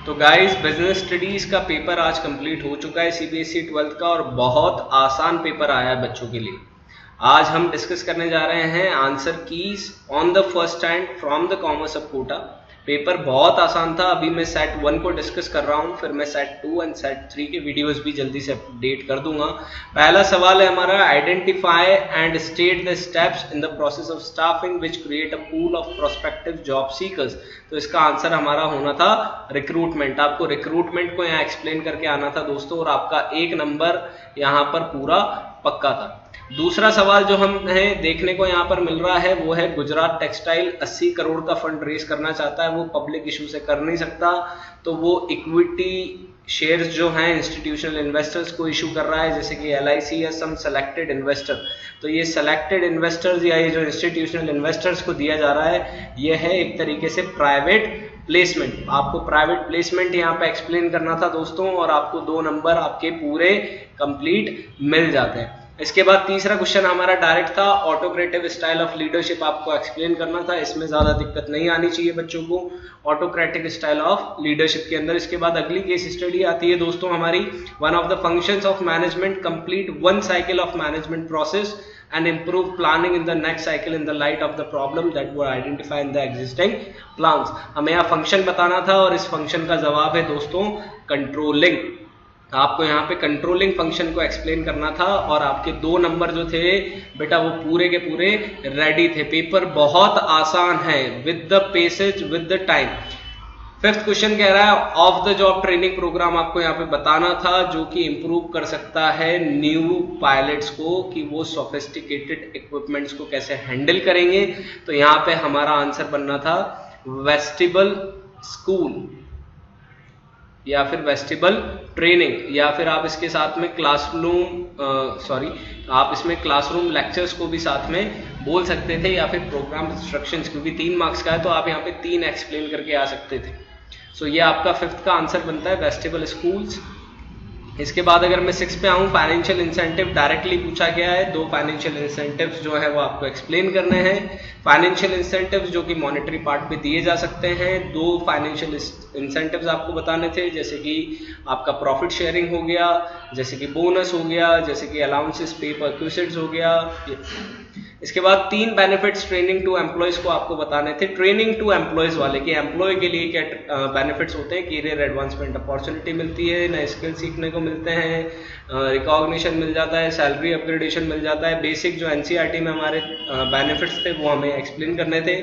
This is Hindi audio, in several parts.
तो गाइस बिजनेस स्टडीज का पेपर आज कंप्लीट हो चुका है सीबीएसई 12th का, और बहुत आसान पेपर आया है बच्चों के लिए। आज हम डिस्कस करने जा रहे हैं answer keys on the first hand from the commerce of Kota. Paper बहुत आसान था। अभी मैं सेट 1 को डिस्कस कर रहा हूं, फिर मैं सेट 2 एंड सेट 3 के वीडियोस भी जल्दी से अपडेट कर दूंगा। पहला सवाल है हमारा, identify and state the steps in the process of staffing which create a pool of prospective job seekers. तो इसका आंसर हमारा होना था रिक्रूटमेंट। आपको रिक्रूटमेंट को यहाँ एक्सप्लेन करके आना था दोस्तों, और आपका 1 नंबर यहाँ पर पूरा पक्का था। दूसरा सवाल जो हमें देखने को यहाँ पर मिल रहा है वो है, गुजरात टेक्सटाइल 80 करोड़ का फंड रेज करना चाहता है, वो पब्लिक इशू से कर नहीं सकता, तो वो इक्विटी शेयर्स जो हैं इंस्टीट्यूशनल इन्वेस्टर्स को इशू कर रहा है, जैसे कि LIC या सम सेलेक्टेड इन्वेस्टर। तो ये सेलेक्टेड इन्वेस्टर्स या ये जो इंस्टीट्यूशनल इन्वेस्टर्स को दिया जा रहा है, ये है एक तरीके से प्राइवेट प्लेसमेंट। आपको प्राइवेट प्लेसमेंट यहाँ पे एक्सप्लेन करना था दोस्तों, और आपको 2 नंबर आपके पूरे कंप्लीट मिल जाते हैं। इसके बाद तीसरा क्वेश्चन हमारा डायरेक्ट था, ऑटोक्रेटिव स्टाइल ऑफ लीडरशिप आपको एक्सप्लेन करना था। इसमें ज्यादा दिक्कत नहीं आनी चाहिए बच्चों को, ऑटोक्रेटिक स्टाइल ऑफ लीडरशिप के अंदर। इसके बाद अगली केस स्टडी आती है दोस्तों हमारी, one of the functions of management, complete 1 cycle of management process and improve planning in the next cycle in the light of the problem that were identified in the existing plans। हमें यहाँ फंक्शन बताना था, और इस फंक्शन का जवाब है दोस्तों कंट्रोलिंग। आपको यहाँ पे कंट्रोलिंग फंक्शन को एक्सप्लेन करना था, और आपके 2 नंबर जो थे बेटा वो पूरे के पूरे रेडी थे। पेपर बहुत आसान है, with the passage with the time. 5th question कह रहा है, off the job training program आपको यहाँ पे बताना था जो कि इंप्रूव कर सकता है न्यू पायलट्स को, कि वो सोफिस्टिकेटेड इक्विपमेंट्स को कैसे हैंडल करेंगे। तो यहाँ पे हमारा आंसर बनना था वेस्टिबल स्कूल या फिर वेस्टिबल ट्रेनिंग, या फिर आप इसके साथ में आप इसमें क्लासरूम लेक्चर्स को भी साथ में बोल सकते थे, या फिर प्रोग्राम इंस्ट्रक्शंस, क्योंकि 3 मार्क्स का है तो आप यहाँ पे 3 एक्सप्लेन करके आ सकते थे। सो ये आपका 5th का आंसर बनता है, वेस्टिबल स्कूल्स। इसके बाद अगर मैं 6 पे आऊँ, फाइनेंशियल इंसेंटिव डायरेक्टली पूछा गया है। 2 फाइनेंशियल इंसेंटिव्स जो है वो आपको एक्सप्लेन करने हैं। फाइनेंशियल इंसेंटिव्स जो कि मॉनेटरी पार्ट पे दिए जा सकते हैं। 2 फाइनेंशियल इंसेंटिव्स आपको बताने थे, जैसे कि आपका प्रॉफिट शेयरिंग हो गया, जैसे कि बोनस हो गया, जैसे कि अलाउंसेस पे परक्विजिट्स हो गया। इसके बाद 3 बेनिफिट्स ट्रेनिंग टू एम्प्लॉयज को आपको बताने थे। ट्रेनिंग टू एम्प्लॉयज वाले, कि एम्प्लॉय के लिए क्या बेनिफिट्स होते हैं, कैरियर एडवांसमेंट अपॉर्चुनिटी मिलती है, नए स्किल सीखने को मिलते हैं, रिकॉग्निशन मिल जाता है, सैलरी अपग्रेडेशन मिल जाता है। बेसिक जो NCERT में हमारे बेनिफिट्स थे वो हमें एक्सप्लेन करने थे।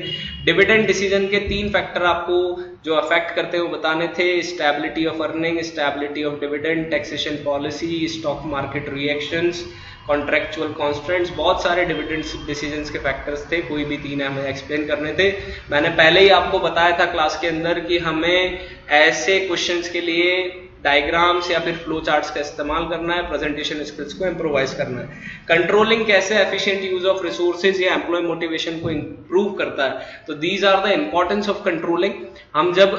डिविडेंड डिसीजन के 3 फैक्टर आपको जो अफेक्ट करते हैं वो बताने थे, stability of earning, stability of dividend, taxation policy, stock market reactions, contractual constants. बहुत सारे डिविडेंड डिसीजंस के फैक्टर्स थे, कोई भी 3 हमें एक्सप्लेन करने थे। मैंने पहले ही आपको बताया था क्लास के अंदर कि हमें ऐसे क्वेश्चंस के लिए डायग्राम्स या फिर फ्लो चार्ट्स का इस्तेमाल करना है, प्रेजेंटेशन स्किल्स को इम्प्रोवाइज करना है। कंट्रोलिंग कैसे एफिशिएंट यूज ऑफ रिसोर्सेज या एम्प्लॉय मोटिवेशन को इंप्रूव करता है। तो these are the importance of controlling. हम जब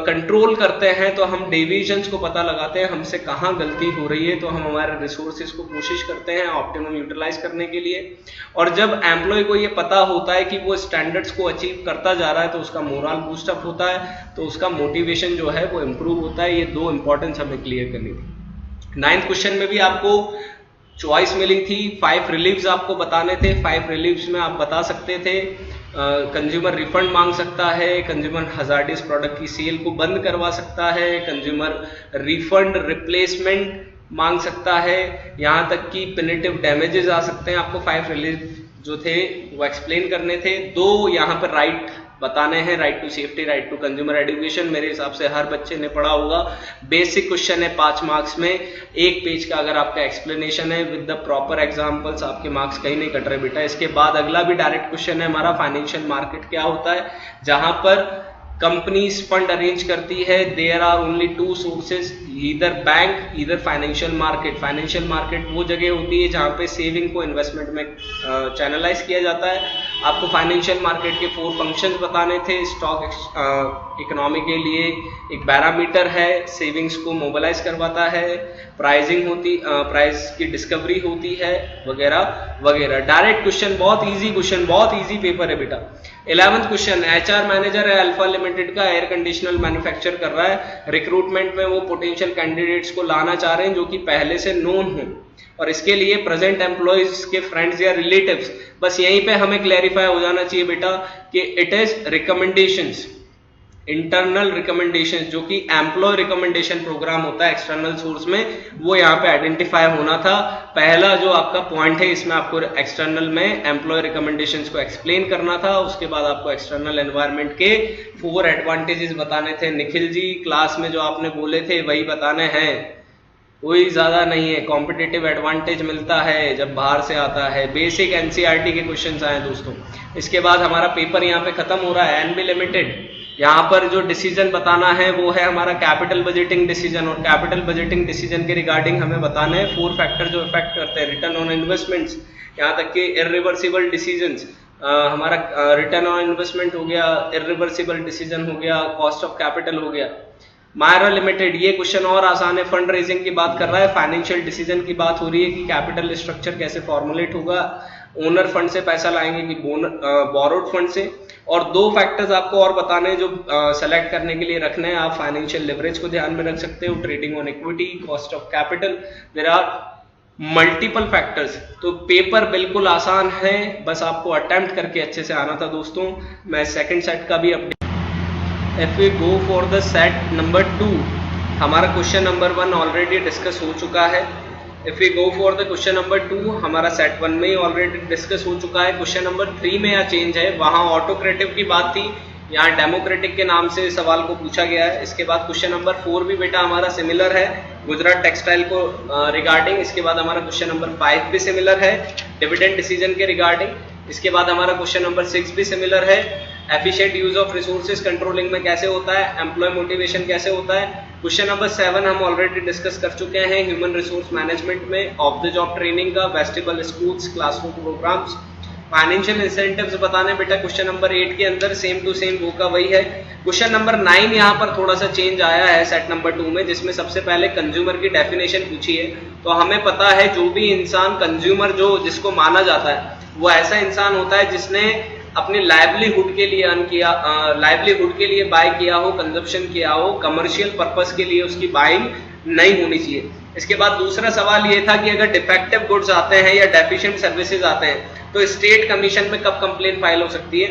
कंट्रोल करते हैं तो हम डेविएशंस को पता लगाते हैं, हमसे कहाँ गलती हो रही है, तो हम हमारे रिसोर्सेज को कोशिश करते हैं ऑप्टिमम यूटिलाइज करने के लिए। और जब एम्प्लॉय को ये पता होता है कि वो स्टैंडर्ड्स को अचीव करता जा रहा है तो उसका मोरल बूस्टअप होता है, तो उसका मोटिवेशन जो है वो इंप्रूव होता है। ये 2 इंपॉर्टेंस हमें क्लियर करनी थी। 9th क्वेश्चन में भी आपको चॉइस मिली थी, 5 रिलीव्स आपको बताने थे। 5 रिलीव्स में आप बता सकते थे, कंज्यूमर रिफंड मांग सकता है, कंज्यूमर हजार्डियस प्रोडक्ट की सेल को बंद करवा सकता है, कंज्यूमर रिफंड रिप्लेसमेंट मांग सकता है, यहाँ तक कि पेनल्टिव डैमेजेस आ सकते हैं। आपको 5 रिलीव जो थे वो एक्सप्लेन करने थे। 2 यहाँ पर राइट बताने हैं, right to safety, right to consumer education. मेरे हिसाब से हर बच्चे ने पढ़ा होगा। बेसिक क्वेश्चन है 5 मार्क्स में, 1 पेज का अगर आपका एक्सप्लेनेशन है विद द प्रॉपर एग्जांपल्स, आपके मार्क्स कहीं नहीं कट रहे बेटा। इसके बाद अगला भी डायरेक्ट क्वेश्चन है हमारा, फाइनेंशियल मार्केट क्या होता है, जहां पर कंपनीज फंड अरेंज करती है। There are only 2 sources, either bank either financial market. Financial market वो जगह होती है जहां पे सेविंग को इन्वेस्टमेंट में चैनलाइज किया जाता है। आपको फाइनेंशियल मार्केट के 4 फंक्शंस बताने थे। स्टॉक इकोनॉमी के लिए एक पैरामीटर है, सेविंग्स को मोबिलाइज करवाता है, प्राइसिंग होती, प्राइस की डिस्कवरी होती है, वगैरह वगैरह। डायरेक्ट क्वेश्चन, बहुत इजी क्वेश्चन, बहुत इजी पेपर है बेटा। 11th क्वेश्चन, एचआर मैनेजर है अल्फा लिमिटेड का, एयर कंडीशनर मैन्युफैक्चर कर रहा है। रिक्रूटमेंट में वो पोटेंशियल कैंडिडेट्स को लाना चाह रहे हैं जो कि पहले से नोन हो, और इसके लिए प्रेजेंट एम्प्लॉयज के फ्रेंड्स या रिलेटिव्स, बस यहीं पे हमें क्लैरिफाई हो जाना चाहिए बेटा कि it is recommendations, internal recommendation, जो कि एम्प्लॉय रिकमेंडेशन प्रोग्राम होता है एक्सटर्नल सोर्स में, वो यहाँ पे आइडेंटिफाई होना था। पहला जो आपका पॉइंट है इसमें आपको एक्सटर्नल में एम्प्लॉय रिकमेंडेशंस को एक्सप्लेन करना था। उसके बाद आपको एक्सटर्नल एनवायरनमेंट के 4 एडवांटेजेस बताने थे। निखिल जी क्लास में जो आपने बोले थे वही बताने हैं, कोई ज्यादा नहीं है। कॉम्पिटिटिव एडवांटेज मिलता है जब बाहर से आता है। बेसिक एनसीईआरटी के क्वेश्चंस आए दोस्तों। इसके बाद हमारा पेपर यहाँ पे खत्म हो रहा है। एनबी लिमिटेड, यहाँ पर जो डिसीजन बताना है वो है हमारा कैपिटल बजटिंग डिसीजन, और कैपिटल बजटिंग डिसीजन के रिगार्डिंग हमें बताना है 4 फैक्टर जो इफेक्ट करते हैं, रिटर्न ऑन इन्वेस्टमेंट्स, यहाँ तक कि इरिवर्सिबल डिसीजंस, हमारा रिटर्न ऑन इन्वेस्टमेंट हो गया, इरिवर्सिबल डिसीजन हो गया, कॉस्ट ऑफ कैपिटल हो गया। मायरा लिमिटेड, ये क्वेश्चन और आसान है, फंड रेजिंग की बात कर रहा है, फाइनेंशियल डिसीजन की बात हो रही है कि कैपिटल स्ट्रक्चर कैसे फॉर्मुलेट होगा, ओनर फंड से पैसा लाएंगे कि बोरोड फंड से। और 2 फैक्टर्स आपको और बताने जो सेलेक्ट करने के लिए रखने हैं, आप फाइनेंशियल लिवरेज को ध्यान में रख सकते हो, trading on equity, cost of capital, there are multiple factors. तो पेपर बिल्कुल आसान है, बस आपको अटेम्प्ट करके अच्छे से आना था दोस्तों। मैं सेकंड सेट का भी update, if we go for the set number 2, हमारा क्वेश्चन नंबर 1 ऑलरेडी डिस्कस हो चुका है। If we go for the question number 2, हमारा सेट 1 में ही ऑलरेडी डिस्कस हो चुका है। क्वेश्चन नंबर 3 में यहाँ चेंज है, वहां ऑटोक्रेटिव की बात थी, यहाँ डेमोक्रेटिक के नाम से सवाल को पूछा गया है। इसके बाद क्वेश्चन नंबर 4 भी बेटा हमारा सिमिलर है गुजरात टेक्सटाइल को रिगार्डिंग। इसके बाद हमारा क्वेश्चन नंबर 5 भी सिमिलर है डिविडेंड डिसीजन के रिगार्डिंग। इसके बाद हमारा क्वेश्चन नंबर 6 भी सिमिलर है, efficient use of resources controlling में कैसे होता है, एम्प्लॉय मोटिवेशन कैसे होता है। क्वेश्चन नंबर 7 हम ऑलरेडी डिस्कस कर चुके हैं, ह्यूमन रिसोर्स मैनेजमेंट में ऑफ द जॉब ट्रेनिंग का, vestibule schools, classroom programmes, financial incentives बताने बेटा क्वेश्चन नंबर 8 के अंदर सेम टू सेम वो का वही है। क्वेश्चन नंबर 9 यहाँ पर थोड़ा सा चेंज आया है सेट नंबर 2 में, जिसमें सबसे पहले कंज्यूमर की डेफिनेशन पूछी है। तो हमें पता है जो भी इंसान कंज्यूमर जो जिसको माना जाता है वो ऐसा इंसान होता है जिसने अपनी लाइवलीहुड के लिए अर्न किया, लाइवलीहुड के लिए बाय किया हो, कंजप्शन किया हो, कमर्शियल पर्पस के लिए उसकी बाइंग नहीं होनी चाहिए। इसके बाद दूसरा सवाल ये था कि अगर डिफेक्टिव गुड्स आते हैं या डेफिशिएंट सर्विसेज आते हैं तो स्टेट कमीशन में कब कंप्लेन फाइल हो सकती है।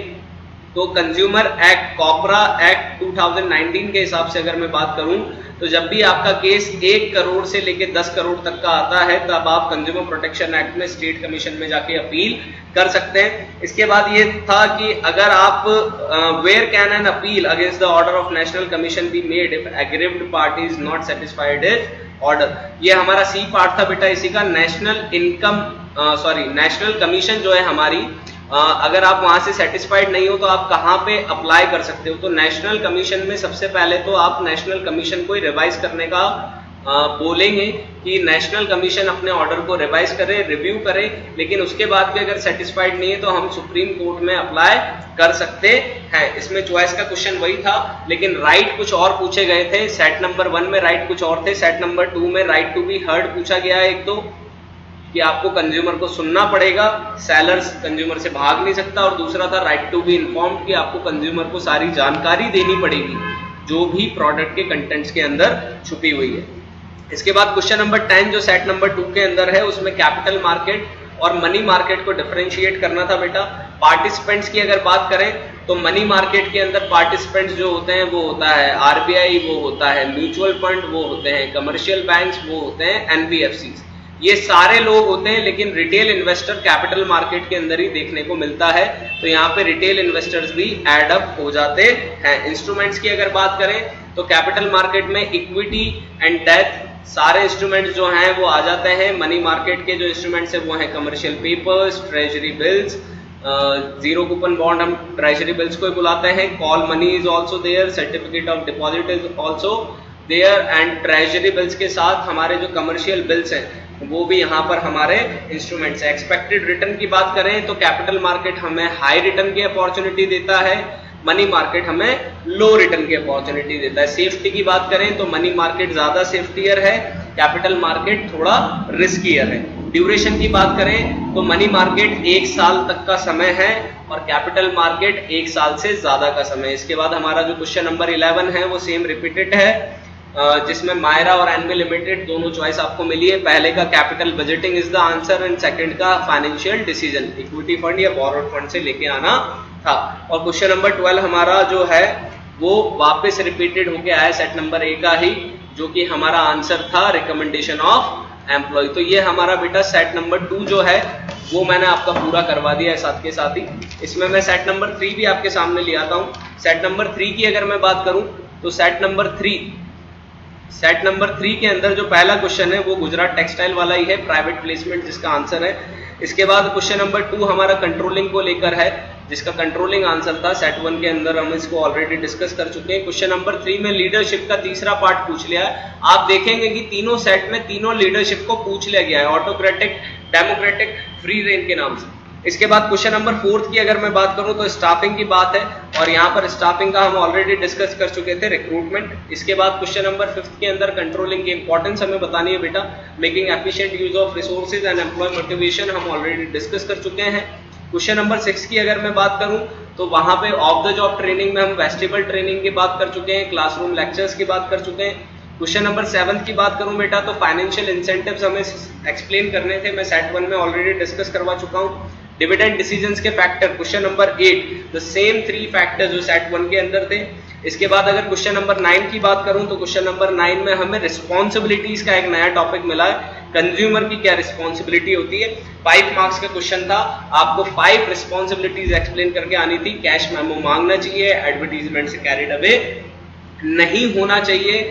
तो कंज्यूमर एक्ट, कॉपरा एक्ट 2019 के हिसाब से अगर मैं बात करूं तो जब भी आपका केस 1 करोड़ से लेकर 10 करोड़ तक का आता है तब आप कंज्यूमर प्रोटेक्शन एक्ट में स्टेट कमीशन में जाके अपील कर सकते हैं। इसके बाद ये था कि अगर आप where can an appeal against the order of national commission be made if aggrieved party is not satisfied with order. ये हमारा सी पार्ट था बेटा इसी का। नेशनल कमीशन जो है हमारी, अगर आप वहां से सेटिस्फाइड नहीं हो तो आप कहाँ पे अप्लाई कर सकते हो। तो नेशनल कमीशन में सबसे पहले तो आप नेशनल कमीशन को रिवाइज करने का बोलेंगे कि नेशनल कमीशन अपने ऑर्डर को रिवाइज करे, रिव्यू करे, लेकिन उसके बाद भी अगर सेटिस्फाइड नहीं है तो हम सुप्रीम कोर्ट में अप्लाई कर सकते हैं। इसमें चॉइस का क्वेश्चन वही था, लेकिन राइट कुछ और पूछे गए थे। सेट नंबर 1 में राइट कुछ और थे, सेट नंबर 2 में राइट टू बी हर्ड पूछा गया है। एक तो कि आपको कंज्यूमर को सुनना पड़ेगा, सेलर्स कंज्यूमर से भाग नहीं सकता, और दूसरा था राइट टू बी इन्फॉर्म्ड कि आपको कंज्यूमर को सारी जानकारी देनी पड़ेगी जो भी प्रोडक्ट के कंटेंट्स के अंदर छुपी हुई है। इसके बाद क्वेश्चन नंबर 10 जो सेट नंबर 2 के अंदर है उसमें कैपिटल मार्केट और मनी मार्केट को डिफरेंशिएट करना था बेटा। पार्टिसिपेंट्स की अगर बात करें तो मनी मार्केट के अंदर पार्टिसिपेंट्स जो होते हैं वो होता है आरबीआई, वो होता है म्यूचुअल फंड, वो होते हैं कमर्शियल बैंक्स, वो होते हैं एनबीएफसीज, ये सारे लोग होते हैं। लेकिन रिटेल इन्वेस्टर कैपिटल मार्केट के अंदर ही देखने को मिलता है, तो यहाँ पे रिटेल इन्वेस्टर्स भी एड अप हो जाते हैं। इंस्ट्रूमेंट्स की अगर बात करें तो कैपिटल मार्केट में इक्विटी एंड डेथ सारे इंस्ट्रूमेंट्स जो हैं वो आ जाते हैं। मनी मार्केट के जो इंस्ट्रूमेंट्स है वो हैं commercial papers, treasury bills, zero coupon bond हम ट्रेजरी बिल्स को ही बुलाते हैं, call money is also there, certificate of deposit is also there, and treasury bills के साथ हमारे जो कमर्शियल बिल्स हैं वो भी यहाँ पर हमारे इंस्ट्रूमेंट्स है। एक्सपेक्टेड रिटर्न की बात करें तो कैपिटल मार्केट हमें हाई रिटर्न की अपॉर्चुनिटी देता है, मनी मार्केट हमें लो रिटर्न की अपॉर्चुनिटी देता है। सेफ्टी की बात करें तो मनी मार्केट ज्यादा सेफ्टियर है, कैपिटल मार्केट थोड़ा रिस्कियर है। ड्यूरेशन की बात करें तो मनी मार्केट 1 साल तक का समय है और कैपिटल मार्केट 1 साल से ज्यादा का समय। इसके बाद हमारा जो क्वेश्चन नंबर 11 है वो सेम रिपीटेड है, जिसमें मायरा और एनबी लिमिटेड दोनों चॉइस आपको मिली है। पहले का capital budgeting is the answer and second का फाइनेंशियल डिसीजन, इक्विटी फंड या बोरोड फंड से लेके आना था। और क्वेश्चन नंबर 12 हमारा जो है वो वापस रिपीटेड होके आया सेट नंबर ए का ही, जो कि हमारा आंसर था रिकमेंडेशन ऑफ एम्प्लॉय। तो ये हमारा बेटा सेट नंबर 2 जो है वो मैंने आपका पूरा करवा दिया है साथ के साथ ही। इसमें मैं सेट नंबर 3 भी आपके सामने ले आता हूँ। सेट नंबर 3 की अगर मैं बात करूं तो सेट नंबर 3 के अंदर जो पहला क्वेश्चन है वो गुजरात टेक्सटाइल वाला ही है, प्राइवेट प्लेसमेंट जिसका आंसर है। इसके बाद क्वेश्चन नंबर 2 हमारा कंट्रोलिंग को लेकर है, जिसका कंट्रोलिंग आंसर था। सेट 1 के अंदर हम इसको ऑलरेडी डिस्कस कर चुके हैं। क्वेश्चन नंबर 3 में लीडरशिप का तीसरा पार्ट पूछ लिया है। आप देखेंगे कि तीनों सेट में तीनों लीडरशिप को पूछ लिया गया है, ऑटोक्रेटिक, डेमोक्रेटिक, फ्री रेन के नाम से। इसके बाद क्वेश्चन नंबर 4 की अगर मैं बात करूं तो स्टाफिंग की बात है, और यहाँ पर स्टाफिंग का हम ऑलरेडी डिस्कस कर चुके थे, रिक्रूटमेंट। इसके बाद क्वेश्चन नंबर 5 के अंदर कंट्रोलिंग की इंपॉर्टेंस हमें बतानी है बेटा, making efficient use of resources and employ motivation हम ऑलरेडी डिस्कस कर चुके हैं। क्वेश्चन नंबर 6 की अगर मैं बात करूं तो वहां पे ऑफ द जॉब ट्रेनिंग में हम वेस्टिबल ट्रेनिंग की बात कर चुके हैं, क्लासरूम लेक्चर्स की बात कर चुके हैं। क्वेश्चन नंबर 7 की बात करूं बेटा तो फाइनेंशियल इंसेंटिव्स हमें एक्सप्लेन करने थे, मैं सेट 1 में ऑलरेडी डिस्कस करवा चुका हूं। डिविडेंड डिसीजंस के factor question number 8, the same 3 factors जो सेट 1 के अंदर थे। इसके बाद अगर क्वेश्चन नंबर 9 की बात करूं तो क्वेश्चन नंबर 9 में हमें रिस्पॉन्सिबिलिटीज का एक नया टॉपिक मिला है, कंज्यूमर की क्या रिस्पॉन्सिबिलिटी होती है। 5 मार्क्स का क्वेश्चन था, आपको 5 रिस्पॉन्सिबिलिटीज एक्सप्लेन करके आनी थी। कैश मेमो मांगना चाहिए, एडवर्टीजमेंट से कैरिड अवे नहीं होना चाहिए,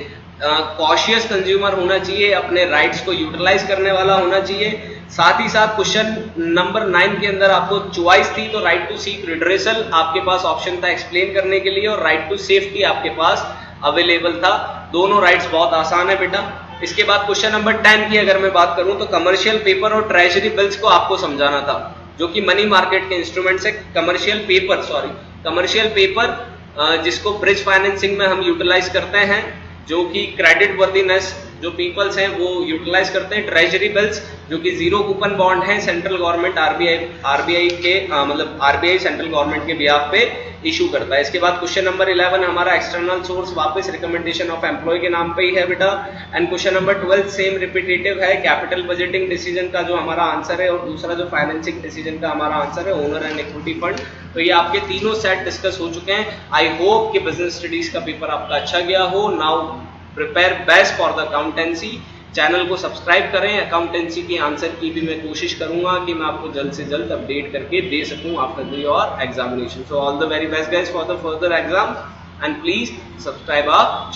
कॉशियस कंज्यूमर होना चाहिए, अपने राइट्स को यूटिलाइज करने वाला होना चाहिए। साथ ही साथ क्वेश्चन नंबर 9 के अंदर आपको चॉइस थी, तो राइट टू सीक रिड्रेसल आपके पास ऑप्शन था एक्सप्लेन करने के लिए, और राइट टू सेफ्टी आपके पास अवेलेबल था। दोनों राइट्स बहुत आसान है बेटा। इसके बाद क्वेश्चन नंबर 10 की अगर मैं बात करूं तो कमर्शियल पेपर और ट्रेजरी बिल्स को आपको समझाना था, जो कि मनी मार्केट के इंस्ट्रूमेंट है। कमर्शियल पेपर जिसको ब्रिज फाइनेंसिंग में हम यूटिलाइज करते हैं, जो कि क्रेडिट वर्दीनेस जो पीपल्स हैं वो यूटिलाइज करते हैं। ट्रेजरी बिल्स जो कि जीरो कूपन बॉन्ड हैं, सेंट्रल गवर्नमेंट आरबीआई के मतलब आरबीआई सेंट्रल गवर्नमेंट के बिहाफ पे इशू करता है। इसके बाद क्वेश्चन नंबर 11 हमारा एक्सटर्नल सोर्स वापस रिकमेंडेशन ऑफ एम्प्लॉय के नाम पे ही है बेटा। And question number 12 same repetitive है, कैपिटल बजटिंग डिसीजन का जो हमारा आंसर है, और दूसरा जो फाइनेंसिंग डिसीजन का हमारा आंसर है ओनर एंड इक्विटी फंड। तो ये आपके तीनों सेट डिस्कस हो चुके हैं। आई होप कि बिजनेस स्टडीज का पेपर आपका अच्छा गया हो। Now prepare best for the accountancy. Channel को सब्सक्राइब करें। अकाउंटेंसी की आंसर की भी मैं कोशिश करूंगा कि मैं आपको जल्द से जल्द अपडेट करके दे सकूं after your examination. So all the very best guys for the further exam and please subscribe our